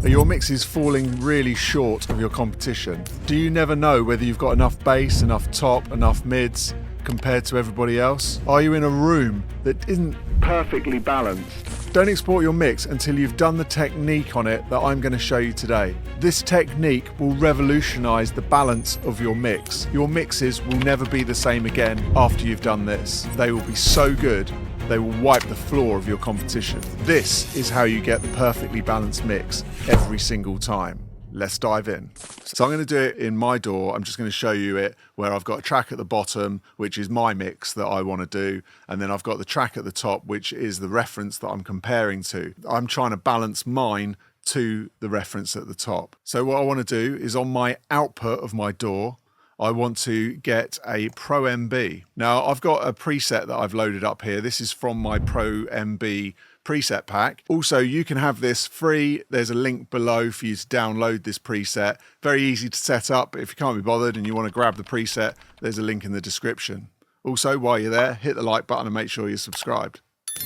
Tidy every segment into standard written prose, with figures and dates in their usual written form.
Are your mixes falling really short of your competition? Do you never know whether you've got enough bass, enough top, enough mids compared to everybody else? Are you in a room that isn't perfectly balanced? Don't export your mix until you've done the technique on it that I'm going to show you today. This technique will revolutionize the balance of your mix. Your mixes will never be the same again after you've done this. They will be so good, they will wipe the floor of your competition. This is how you get the perfectly balanced mix every single time. Let's dive in. So I'm going to do it in my DAW. I'm just going to show you it where I've got a track at the bottom, which is my mix that I want to do. And then I've got the track at the top, which is the reference that I'm comparing to. I'm trying to balance mine to the reference at the top. So what I want to do is on my output of my DAW, I want to get a Pro MB. Now I've got a preset that I've loaded up here. This is from my Pro MB preset pack. Also, you can have this free. There's a link below for you to download this preset. Very easy to set up. If you can't be bothered and you want to grab the preset, there's a link in the description. Also, while you're there, hit the like button and make sure you're subscribed.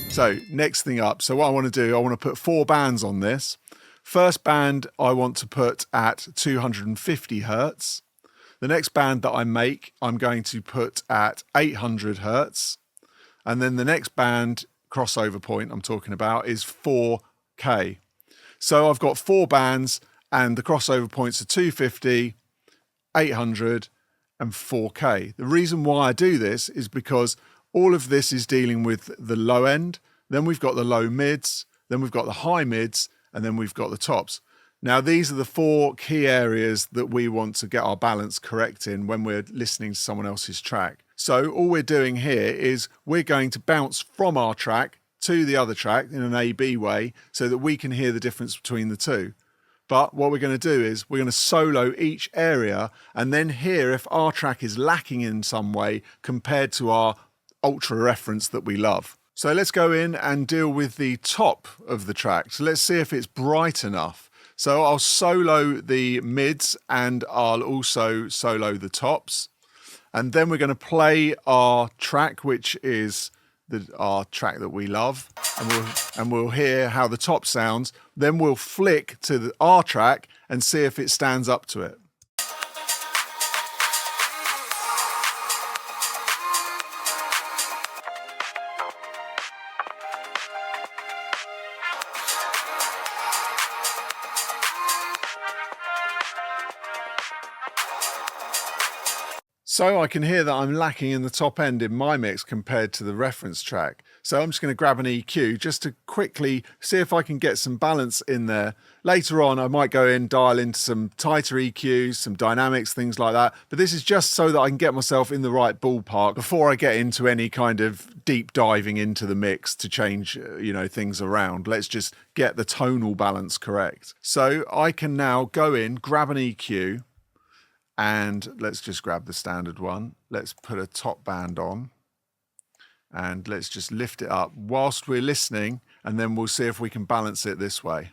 So next thing up, so what I want to do, I want to put 4 bands on this. First band I want to put at 250 Hertz. The next band that I make, I'm going to put at 800 Hertz. And then the next band crossover point I'm talking about is 4K. So I've got 4 bands and the crossover points are 250, 800 and 4K. The reason why I do this is because all of this is dealing with the low end. Then we've got the low mids, then we've got the high mids, and then we've got the tops. Now, these are the 4 key areas that we want to get our balance correct in when we're listening to someone else's track. So all we're doing here is we're going to bounce from our track to the other track in an A-B way so that we can hear the difference between the two. But what we're going to do is we're going to solo each area and then hear if our track is lacking in some way compared to our ultra reference that we love. So let's go in and deal with the top of the track. So let's see if it's bright enough. So I'll solo the mids and I'll also solo the tops. And then we're going to play our track, which is our track that we love. And we'll hear how the top sounds. Then we'll flick to our track and see if it stands up to it. So I can hear that I'm lacking in the top end in my mix compared to the reference track. So I'm just going to grab an EQ just to quickly see if I can get some balance in there. Later on, I might go in, dial into some tighter EQs, some dynamics, things like that. But this is just so that I can get myself in the right ballpark before I get into any kind of deep diving into the mix to change, things around. Let's just get the tonal balance correct. So I can now go in, grab an EQ, and let's just grab the standard one. Let's put a top band on and let's just lift it up whilst we're listening, and then we'll see if we can balance it this way.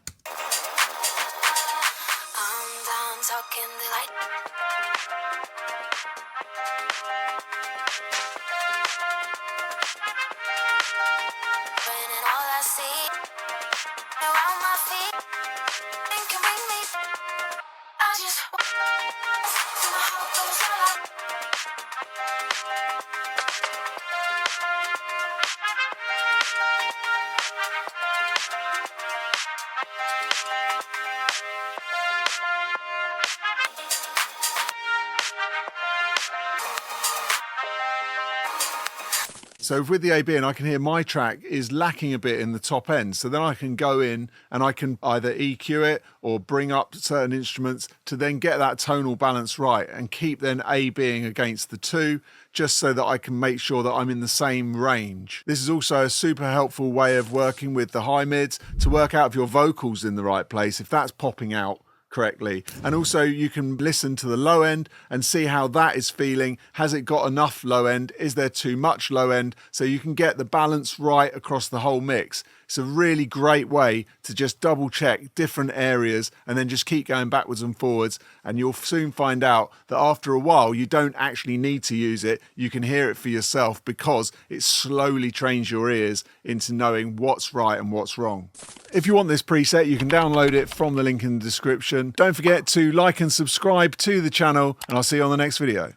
So with the AB, and I can hear my track is lacking a bit in the top end. So then I can go in and I can either EQ it or bring up certain instruments to then get that tonal balance right and keep then A being against the 2, just so that I can make sure that I'm in the same range. This is also a super helpful way of working with the high mids to work out if your vocals in the right place, if that's popping out correctly. And also you can listen to the low end and see how that is feeling. Has it got enough low end? Is there too much low end? So you can get the balance right across the whole mix. It's a really great way to just double check different areas and then just keep going backwards and forwards, and you'll soon find out that after a while you don't actually need to use it. You can hear it for yourself because it slowly trains your ears into knowing what's right and what's wrong. If you want this preset, you can download it from the link in the description. Don't forget to like and subscribe to the channel, and I'll see you on the next video.